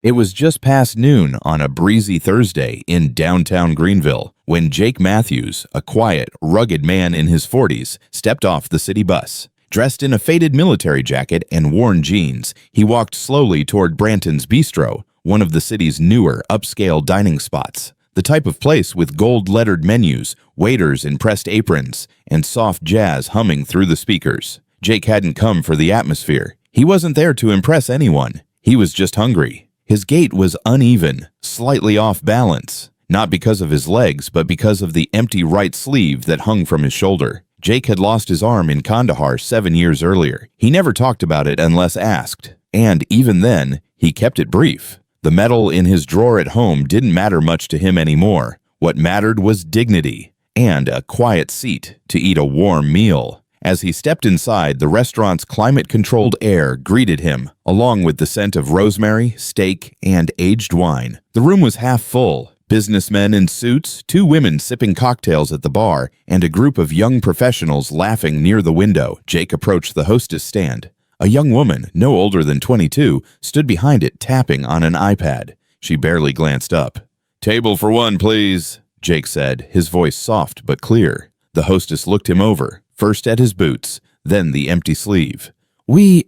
It was just past noon on a breezy Thursday in downtown Greenville when Jake Matthews, a quiet, rugged man in his 40s, stepped off the city bus. Dressed in a faded military jacket and worn jeans, he walked slowly toward Branton's Bistro, one of the city's newer, upscale dining spots. The type of place with gold-lettered menus, waiters in pressed aprons, and soft jazz humming through the speakers. Jake hadn't come for the atmosphere. He wasn't there to impress anyone. He was just hungry. His gait was uneven, slightly off balance, not because of his legs, but because of the empty right sleeve that hung from his shoulder. Jake had lost his arm in Kandahar 7 years earlier. He never talked about it unless asked, and even then, he kept it brief. The medal in his drawer at home didn't matter much to him anymore. What mattered was dignity and a quiet seat to eat a warm meal. As he stepped inside, the restaurant's climate-controlled air greeted him, along with the scent of rosemary, steak, and aged wine. The room was half full. Businessmen in suits, 2 women sipping cocktails at the bar, and a group of young professionals laughing near the window. Jake approached the hostess stand. A young woman, no older than 22, stood behind it tapping on an iPad. She barely glanced up. "Table for 1, please," Jake said, his voice soft but clear. The hostess looked him over, first at his boots, then the empty sleeve. "We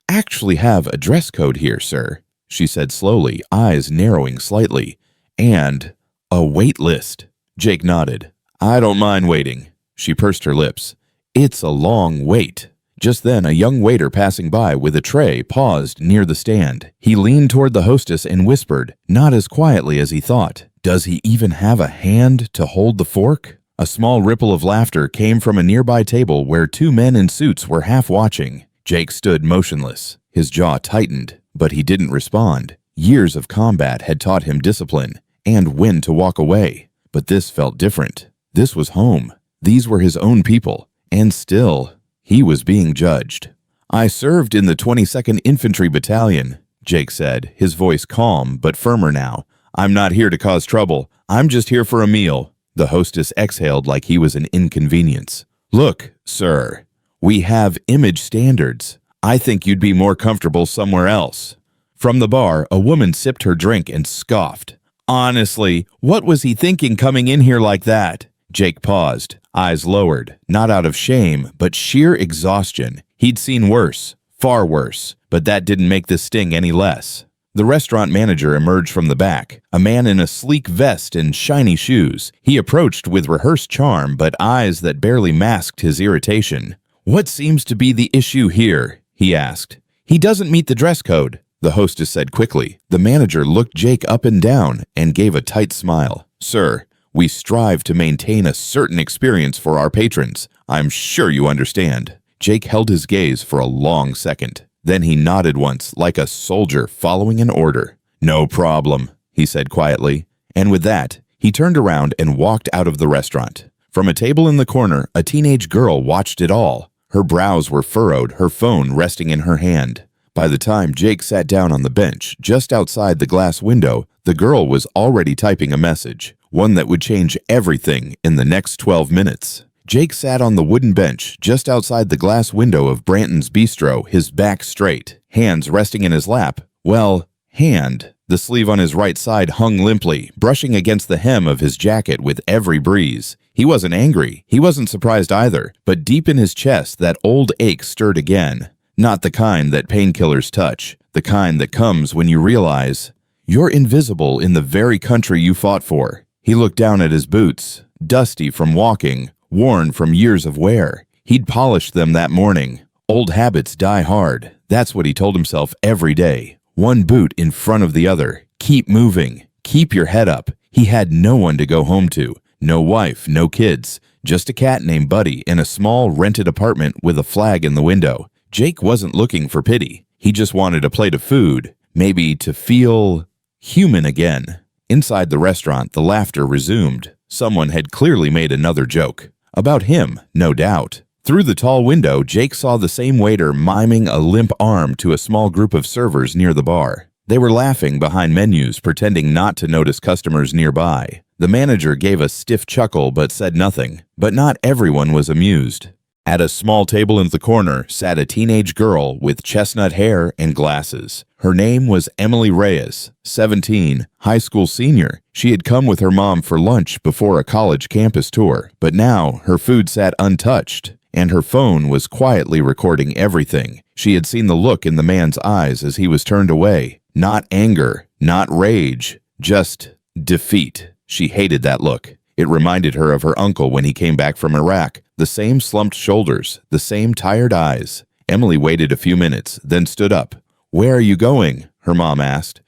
actually have a dress code here, sir," she said slowly, eyes narrowing slightly. "And a wait list." Jake nodded. "I don't mind waiting." She pursed her lips. "It's a long wait." Just then, a young waiter passing by with a tray paused near the stand. He leaned toward the hostess and whispered, not as quietly as he thought, "Does he even have a hand to hold the fork?" A small ripple of laughter came from a nearby table where 2 men in suits were half watching. Jake stood motionless. His jaw tightened, but he didn't respond. Years of combat had taught him discipline and when to walk away. But this felt different. This was home. These were his own people. And still, he was being judged. "I served in the 22nd Infantry Battalion," Jake said, his voice calm but firmer now. "I'm not here to cause trouble. I'm just here for a meal." The hostess exhaled like he was an inconvenience. "Look, sir, we have image standards. I think you'd be more comfortable somewhere else." From the bar, a woman sipped her drink and scoffed. "Honestly, what was he thinking coming in here like that?" Jake paused, eyes lowered, not out of shame, but sheer exhaustion. He'd seen worse, far worse, but that didn't make this sting any less. The restaurant manager emerged from the back, a man in a sleek vest and shiny shoes. He approached with rehearsed charm, but eyes that barely masked his irritation. "What seems to be the issue here?" he asked. "He doesn't meet the dress code," the hostess said quickly. The manager looked Jake up and down and gave a tight smile. "Sir, we strive to maintain a certain experience for our patrons. I'm sure you understand." Jake held his gaze for a long second. Then he nodded once, like a soldier following an order. "No problem," he said quietly. And with that, he turned around and walked out of the restaurant. From a table in the corner, a teenage girl watched it all. Her brows were furrowed, her phone resting in her hand. By the time Jake sat down on the bench, just outside the glass window, the girl was already typing a message, one that would change everything in the next 12 minutes. Jake sat on the wooden bench just outside the glass window of Branton's Bistro, his back straight, hands resting in his lap. Well, hand. The sleeve on his right side hung limply, brushing against the hem of his jacket with every breeze. He wasn't angry. He wasn't surprised either. But deep in his chest, that old ache stirred again. Not the kind that painkillers touch. The kind that comes when you realize you're invisible in the very country you fought for. He looked down at his boots, dusty from walking, worn from years of wear. He'd polished them that morning. Old habits die hard. That's what he told himself every day. One boot in front of the other. Keep moving. Keep your head up. He had no one to go home to. No wife, no kids. Just a cat named Buddy in a small rented apartment with a flag in the window. Jake wasn't looking for pity. He just wanted a plate of food. Maybe to feel human again. Inside the restaurant, the laughter resumed. Someone had clearly made another joke. About him, no doubt. Through the tall window, Jake saw the same waiter miming a limp arm to a small group of servers near the bar. They were laughing behind menus, pretending not to notice customers nearby. The manager gave a stiff chuckle but said nothing. But not everyone was amused. At a small table in the corner sat a teenage girl with chestnut hair and glasses. Her name was Emily Reyes, 17, high school senior. She had come with her mom for lunch before a college campus tour, but now her food sat untouched, and her phone was quietly recording everything. She had seen the look in the man's eyes as he was turned away. Not anger, not rage, just defeat. She hated that look. It reminded her of her uncle when he came back from Iraq. The same slumped shoulders, the same tired eyes. Emily waited a few minutes, then stood up. "Where are you going?" her mom asked.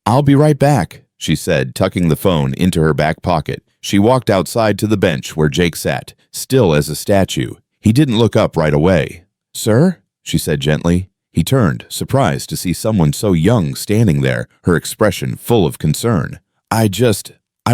"I'll be right back," she said, tucking the phone into her back pocket. She walked outside to the bench where Jake sat, still as a statue. He didn't look up right away. "Sir?" she said gently. He turned, surprised to see someone so young standing there, her expression full of concern. I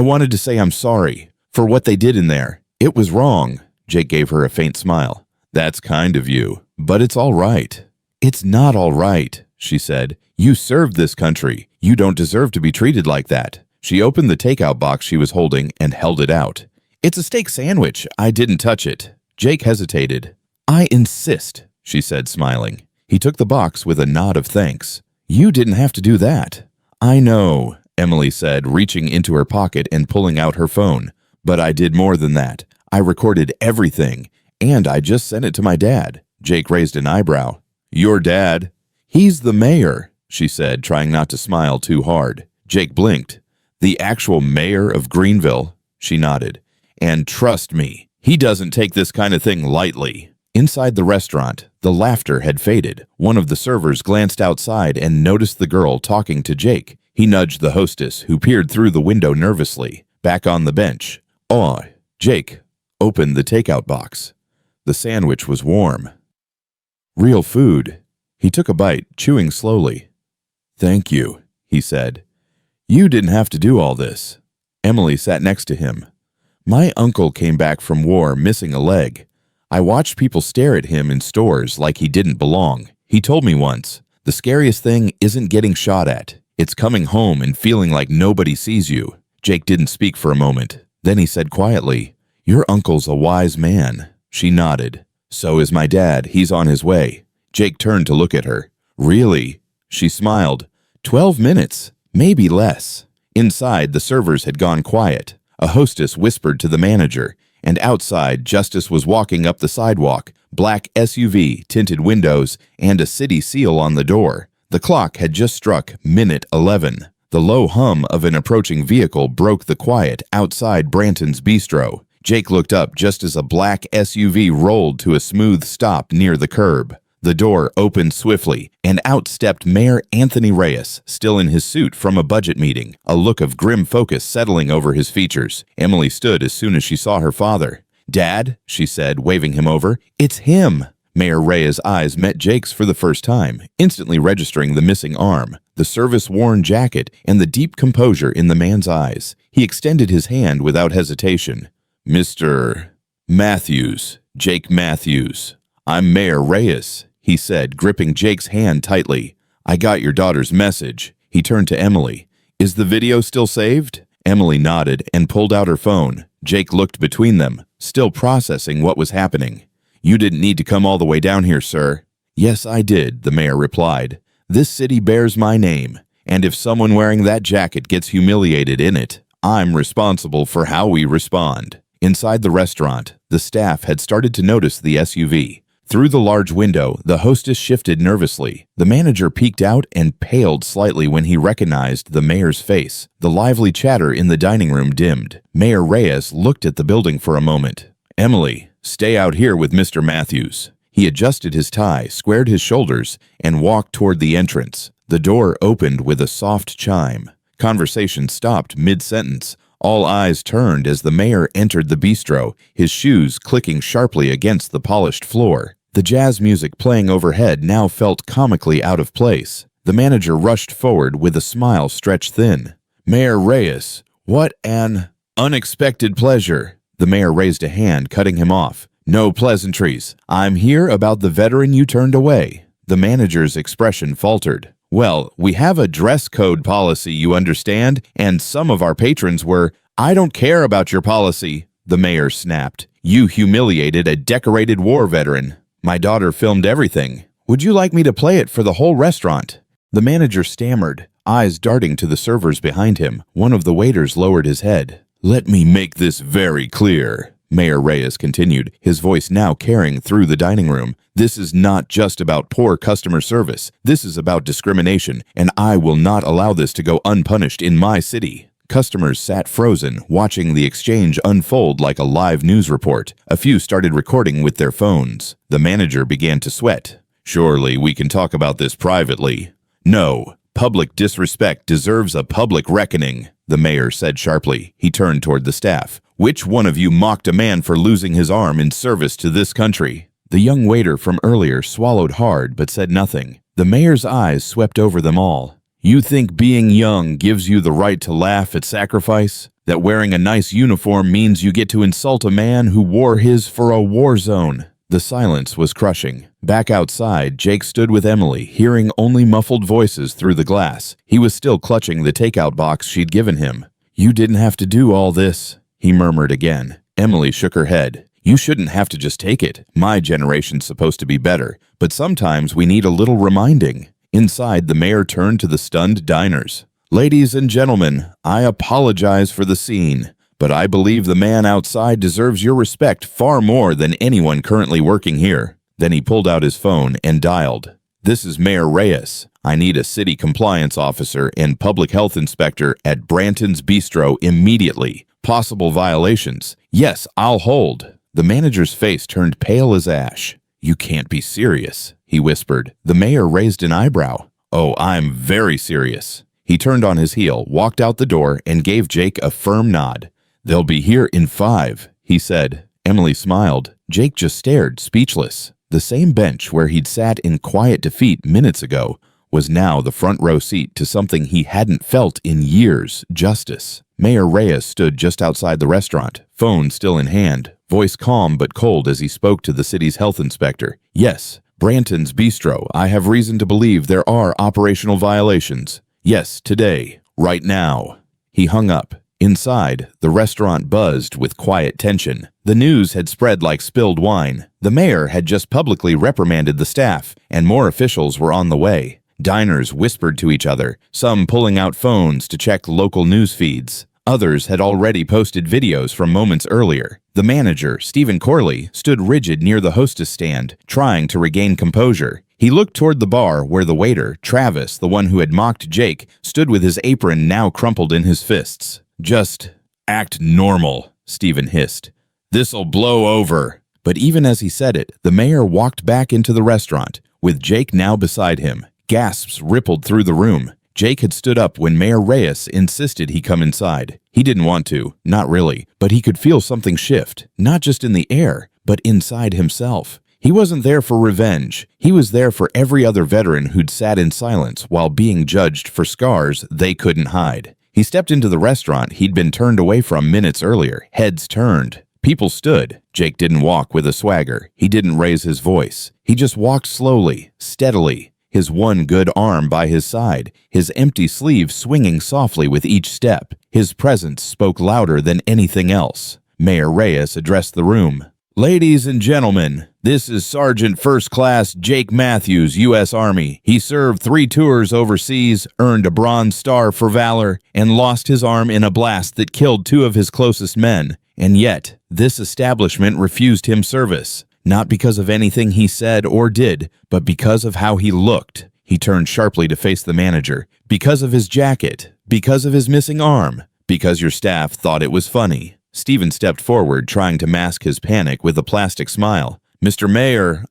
wanted to say I'm sorry for what they did in there. It was wrong." Jake gave her a faint smile. "That's kind of you, but it's all right." "It's not all right," she said. "You served this country. You don't deserve to be treated like that." She opened the takeout box she was holding and held it out. "It's a steak sandwich. I didn't touch it." Jake hesitated. "I insist," she said, smiling. He took the box with a nod of thanks. "You didn't have to do that." "I know," Emily said, reaching into her pocket and pulling out her phone. "But I did more than that. I recorded everything, and I just sent it to my dad." Jake raised an eyebrow. "Your dad?" "He's the mayor," she said, trying not to smile too hard. Jake blinked. "The actual mayor of Greenville?" She nodded. "And trust me, he doesn't take this kind of thing lightly." Inside the restaurant, the laughter had faded. One of the servers glanced outside and noticed the girl talking to Jake. He nudged the hostess, who peered through the window nervously. Back on the bench. "Oh," Jake opened the takeout box. The sandwich was warm. "Real food." He took a bite, chewing slowly. "Thank you," he said. "You didn't have to do all this." Emily sat next to him. "My uncle came back from war missing a leg. I watched people stare at him in stores like he didn't belong. He told me once, the scariest thing isn't getting shot at. It's coming home and feeling like nobody sees you." Jake didn't speak for a moment. Then he said quietly, "Your uncle's a wise man." She nodded. "So is my dad. He's on his way." Jake turned to look at her. "Really?" She smiled. 12 minutes, maybe less." Inside, the servers had gone quiet. A hostess whispered to the manager, and outside, Justice was walking up the sidewalk, black SUV, tinted windows, and a city seal on the door. The clock had just struck minute 11. The low hum of an approaching vehicle broke the quiet outside Branton's Bistro. Jake looked up just as a black SUV rolled to a smooth stop near the curb. The door opened swiftly, and out stepped Mayor Anthony Reyes, still in his suit from a budget meeting, a look of grim focus settling over his features. Emily stood as soon as she saw her father. "Dad," she said, waving him over. "It's him." Mayor Reyes' eyes met Jake's for the first time, instantly registering the missing arm, the service-worn jacket, and the deep composure in the man's eyes. He extended his hand without hesitation. "Mr. Matthews, Jake Matthews. I'm Mayor Reyes," he said, gripping Jake's hand tightly. "I got your daughter's message." He turned to Emily. "Is the video still saved?" Emily nodded and pulled out her phone. Jake looked between them, still processing what was happening. "You didn't need to come all the way down here, sir." "Yes, I did," the mayor replied. "This city bears my name, and if someone wearing that jacket gets humiliated in it, I'm responsible for how we respond." Inside the restaurant, the staff had started to notice the SUV. Through the large window, the hostess shifted nervously. The manager peeked out and paled slightly when he recognized the mayor's face. The lively chatter in the dining room dimmed. Mayor Reyes looked at the building for a moment. "Emily, stay out here with Mr. Matthews." He adjusted his tie, squared his shoulders, and walked toward the entrance. The door opened with a soft chime. Conversation stopped mid-sentence. All eyes turned as the mayor entered the bistro, his shoes clicking sharply against the polished floor. The jazz music playing overhead now felt comically out of place. The manager rushed forward with a smile stretched thin. "Mayor Reyes, what an unexpected pleasure." The mayor raised a hand, cutting him off. "No pleasantries. I'm here about the veteran you turned away." The manager's expression faltered. "Well, we have a dress code policy, you understand, and some of our patrons were—" "I don't care about your policy," the mayor snapped. "You humiliated a decorated war veteran. My daughter filmed everything. Would you like me to play it for the whole restaurant?" The manager stammered, eyes darting to the servers behind him. One of the waiters lowered his head. "Let me make this very clear," Mayor Reyes continued, his voice now carrying through the dining room. "This is not just about poor customer service. This is about discrimination, and I will not allow this to go unpunished in my city." Customers sat frozen, watching the exchange unfold like a live news report. A few started recording with their phones. The manager began to sweat. "Surely we can talk about this privately." "No. Public disrespect deserves a public reckoning," the mayor said sharply. He turned toward the staff. "Which one of you mocked a man for losing his arm in service to this country?" The young waiter from earlier swallowed hard but said nothing. The mayor's eyes swept over them all. "You think being young gives you the right to laugh at sacrifice? That wearing a nice uniform means you get to insult a man who wore his for a war zone?" The silence was crushing. Back outside, Jake stood with Emily, hearing only muffled voices through the glass. He was still clutching the takeout box she'd given him. "You didn't have to do all this," he murmured again. Emily shook her head. "You shouldn't have to just take it. My generation's supposed to be better, but sometimes we need a little reminding." Inside, the mayor turned to the stunned diners. "Ladies and gentlemen, I apologize for the scene, but I believe the man outside deserves your respect far more than anyone currently working here." Then he pulled out his phone and dialed. "This is Mayor Reyes. I need a city compliance officer and public health inspector at Branton's Bistro immediately. Possible violations. Yes, I'll hold." The manager's face turned pale as ash. "You can't be serious," he whispered. The mayor raised an eyebrow. "Oh, I'm very serious." He turned on his heel, walked out the door, and gave Jake a firm nod. "They'll be here in 5, he said. Emily smiled. Jake just stared, speechless. The same bench where he'd sat in quiet defeat minutes ago was now the front row seat to something he hadn't felt in years, justice. Mayor Reyes stood just outside the restaurant, phone still in hand, voice calm but cold as he spoke to the city's health inspector. "Yes, Branton's Bistro. I have reason to believe there are operational violations. Yes, today, right now." He hung up. Inside, the restaurant buzzed with quiet tension. The news had spread like spilled wine. The mayor had just publicly reprimanded the staff, and more officials were on the way. Diners whispered to each other, some pulling out phones to check local news feeds. Others had already posted videos from moments earlier. The manager, Stephen Corley, stood rigid near the hostess stand, trying to regain composure. He looked toward the bar where the waiter, Travis, the one who had mocked Jake, stood with his apron now crumpled in his fists. "Just act normal," Stephen hissed. "This'll blow over." But even as he said it, the mayor walked back into the restaurant, with Jake now beside him. Gasps rippled through the room. Jake had stood up when Mayor Reyes insisted he come inside. He didn't want to, not really, but he could feel something shift, not just in the air, but inside himself. He wasn't there for revenge. He was there for every other veteran who'd sat in silence while being judged for scars they couldn't hide. He stepped into the restaurant he'd been turned away from minutes earlier, heads turned. People stood. Jake didn't walk with a swagger. He didn't raise his voice. He just walked slowly, steadily, his one good arm by his side, his empty sleeve swinging softly with each step. His presence spoke louder than anything else. Mayor Reyes addressed the room. "Ladies and gentlemen, this is Sergeant First Class Jake Matthews, U.S. Army. He served 3 tours overseas, earned a Bronze Star for valor, and lost his arm in a blast that killed 2 of his closest men. And yet, this establishment refused him service. Not because of anything he said or did, but because of how he looked." He turned sharply to face the manager. "Because of his jacket. Because of his missing arm. Because your staff thought it was funny." Stephen stepped forward, trying to mask his panic with a plastic smile. "Mr. Mayor,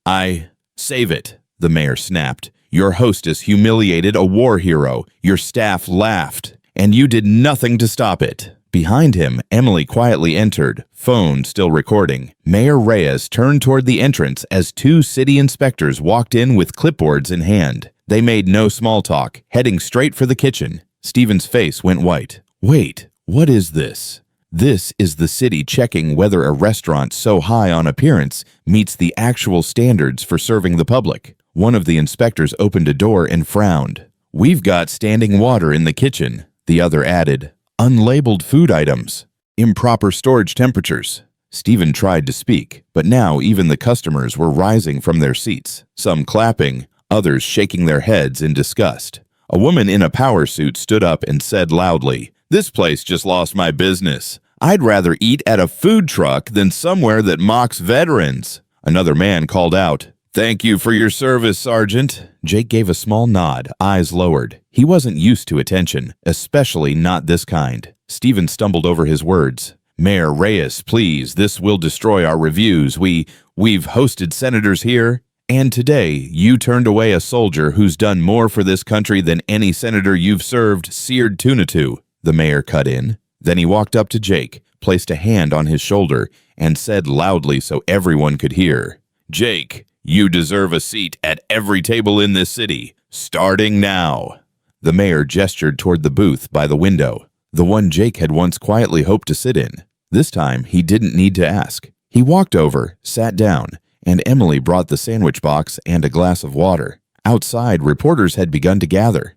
Save it," the mayor snapped. "Your hostess humiliated a war hero. Your staff laughed, and you did nothing to stop it." Behind him, Emily quietly entered, phone still recording. Mayor Reyes turned toward the entrance as 2 city inspectors walked in with clipboards in hand. They made no small talk, heading straight for the kitchen. Stephen's face went white. "Wait, what is this?" This is the city checking whether a restaurant so high on appearance meets the actual standards for serving the public. One of the inspectors opened a door and frowned. "We've got standing water in the kitchen," the other added. "Unlabeled food items. Improper storage temperatures." Stephen tried to speak, but now even the customers were rising from their seats, some clapping, others shaking their heads in disgust. A woman in a power suit stood up and said loudly, "This place just lost my business. I'd rather eat at a food truck than somewhere that mocks veterans." Another man called out, "Thank you for your service, Sergeant." Jake gave a small nod, eyes lowered. He wasn't used to attention, especially not this kind. Stephen stumbled over his words. "Mayor Reyes, please, this will destroy our reviews. We've hosted senators here, and today you turned away a soldier who's done more for this country than any senator you've served seared tuna to," the mayor cut in. Then he walked up to Jake, placed a hand on his shoulder, and said loudly so everyone could hear, "Jake, you deserve a seat at every table in this city, starting now." The mayor gestured toward the booth by the window, the one Jake had once quietly hoped to sit in. This time, he didn't need to ask. He walked over, sat down, and Emily brought the sandwich box and a glass of water. Outside, reporters had begun to gather.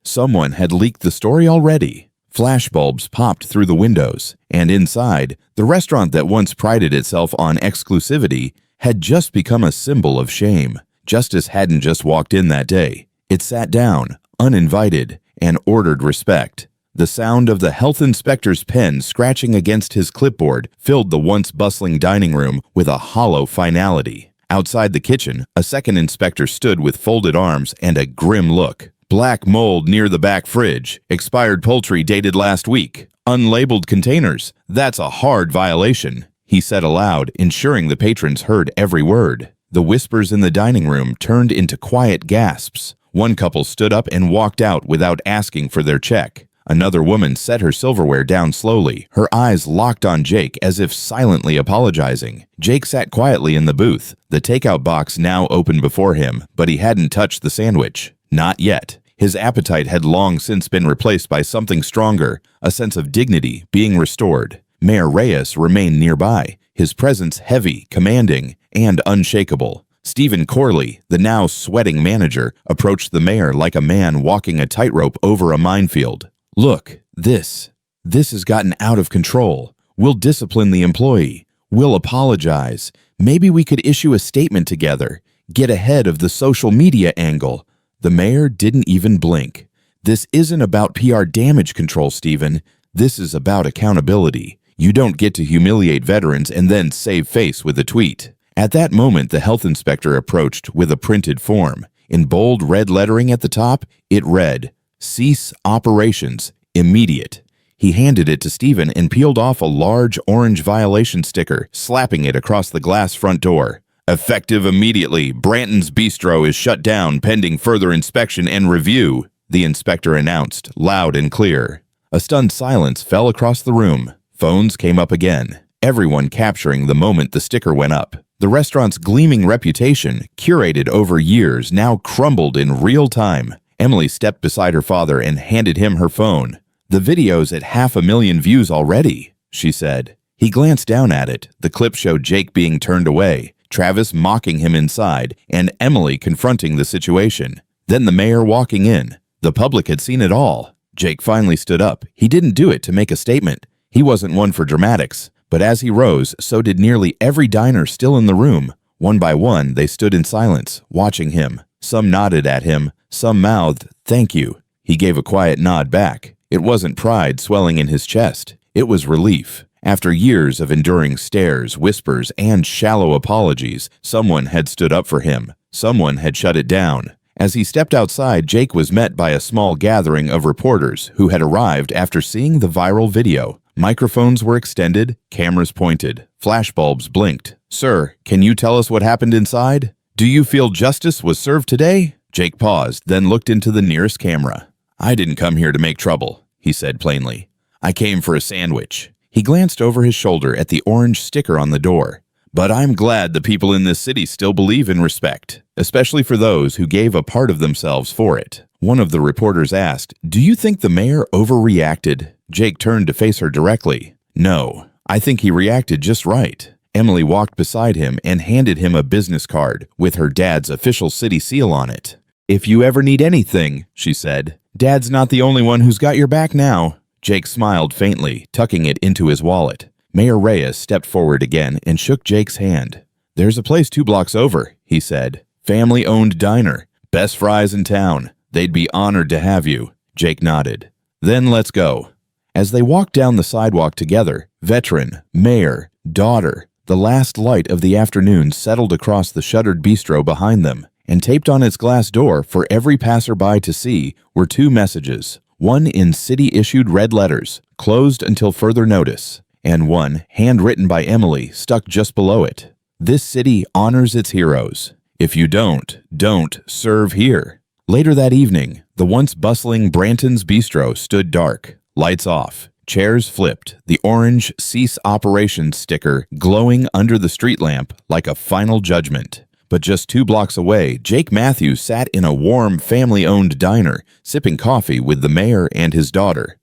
Someone had leaked the story already. Flashbulbs popped through the windows, and inside, the restaurant that once prided itself on exclusivity had just become a symbol of shame. Justice hadn't just walked in that day. It sat down, uninvited, and ordered respect. The sound of the health inspector's pen scratching against his clipboard filled the once bustling dining room with a hollow finality. Outside the kitchen, a second inspector stood with folded arms and a grim look. "Black mold near the back fridge. Expired poultry dated last week. Unlabeled containers. That's a hard violation," he said aloud, ensuring the patrons heard every word. The whispers in the dining room turned into quiet gasps. One couple stood up and walked out without asking for their check. Another woman set her silverware down slowly, her eyes locked on Jake as if silently apologizing. Jake sat quietly in the booth, the takeout box now open before him, but he hadn't touched the sandwich. Not yet. His appetite had long since been replaced by something stronger, a sense of dignity being restored. Mayor Reyes remained nearby, his presence heavy, commanding, and unshakable. Stephen Corley, the now sweating manager, approached the mayor like a man walking a tightrope over a minefield. "Look, this has gotten out of control. We'll discipline the employee. We'll apologize. Maybe we could issue a statement together. Get ahead of the social media angle." The mayor didn't even blink. "This isn't about PR damage control, Stephen. This is about accountability. You don't get to humiliate veterans and then save face with a tweet." At that moment, the health inspector approached with a printed form. In bold red lettering at the top, it read, "Cease operations, immediate." He handed it to Stephen and peeled off a large orange violation sticker, slapping it across the glass front door. "Effective immediately. Branton's Bistro is shut down pending further inspection and review," the inspector announced, loud and clear. A stunned silence fell across the room. Phones came up again, everyone capturing the moment the sticker went up. The restaurant's gleaming reputation, curated over years, now crumbled in real time. Emily stepped beside her father and handed him her phone. "The video's at 500,000 views already," she said. He glanced down at it. The clip showed Jake being turned away, Travis mocking him inside, and Emily confronting the situation. Then the mayor walking in. The public had seen it all. Jake finally stood up. He didn't do it to make a statement. He wasn't one for dramatics. But as he rose, so did nearly every diner still in the room. One by one, they stood in silence, watching him. Some nodded at him, some mouthed, "Thank you." He gave a quiet nod back. It wasn't pride swelling in his chest. It was relief. After years of enduring stares, whispers, and shallow apologies, someone had stood up for him. Someone had shut it down. As he stepped outside, Jake was met by a small gathering of reporters who had arrived after seeing the viral video. Microphones were extended, cameras pointed, flashbulbs blinked. "Sir, can you tell us what happened inside? Do you feel justice was served today?" Jake paused, then looked into the nearest camera. "I didn't come here to make trouble," he said plainly. "I came for a sandwich." He glanced over his shoulder at the orange sticker on the door. "But I'm glad the people in this city still believe in respect, especially for those who gave a part of themselves for it." One of the reporters asked, "Do you think the mayor overreacted?" Jake turned to face her directly. "No, I think he reacted just right." Emily walked beside him and handed him a business card with her dad's official city seal on it. "If you ever need anything," she said, "Dad's not the only one who's got your back now." Jake smiled faintly, tucking it into his wallet. Mayor Reyes stepped forward again and shook Jake's hand. "There's a place 2 blocks over," he said. "Family-owned diner. Best fries in town. They'd be honored to have you. Jake nodded. Then let's go. As they walked down the sidewalk together, veteran, mayor, daughter, the last light of the afternoon settled across the shuttered bistro behind them, and taped on its glass door for every passerby to see were two messages, one in city-issued red letters, closed until further notice, and one, handwritten by Emily, stuck just below it. This city honors its heroes. If you don't serve here. Later that evening, the once bustling Branton's Bistro stood dark, lights off, chairs flipped, the orange Cease Operations sticker glowing under the street lamp like a final judgment. But just 2 blocks away, Jake Matthews sat in a warm, family-owned diner, sipping coffee with the mayor and his daughter.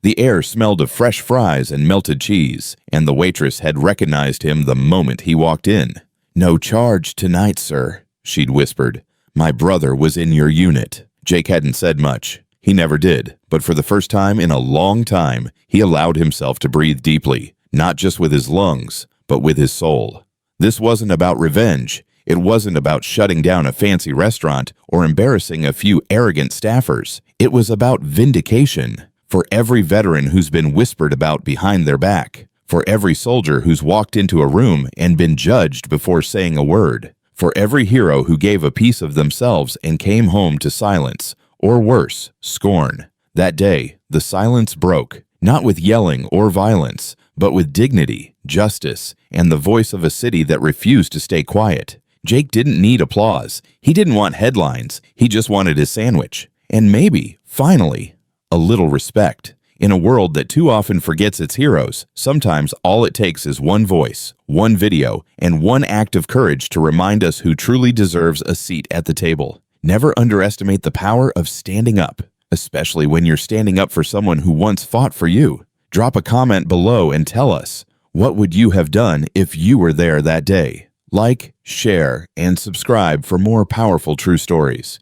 The air smelled of fresh fries and melted cheese, and the waitress had recognized him the moment he walked in. "No charge tonight, sir," she'd whispered. "My brother was in your unit." Jake hadn't said much. He never did, but for the first time in a long time, he allowed himself to breathe deeply, not just with his lungs, but with his soul. This wasn't about revenge. It wasn't about shutting down a fancy restaurant or embarrassing a few arrogant staffers. It was about vindication. For every veteran who's been whispered about behind their back. For every soldier who's walked into a room and been judged before saying a word. For every hero who gave a piece of themselves and came home to silence, or worse, scorn. That day, the silence broke, not with yelling or violence, but with dignity, justice, and the voice of a city that refused to stay quiet. Jake didn't need applause. He didn't want headlines. He just wanted his sandwich. And maybe, finally, a little respect. In a world that too often forgets its heroes, sometimes all it takes is one voice, one video, and one act of courage to remind us who truly deserves a seat at the table. Never underestimate the power of standing up, especially when you're standing up for someone who once fought for you. Drop a comment below and tell us, what would you have done if you were there that day? Like, share, and subscribe for more powerful true stories.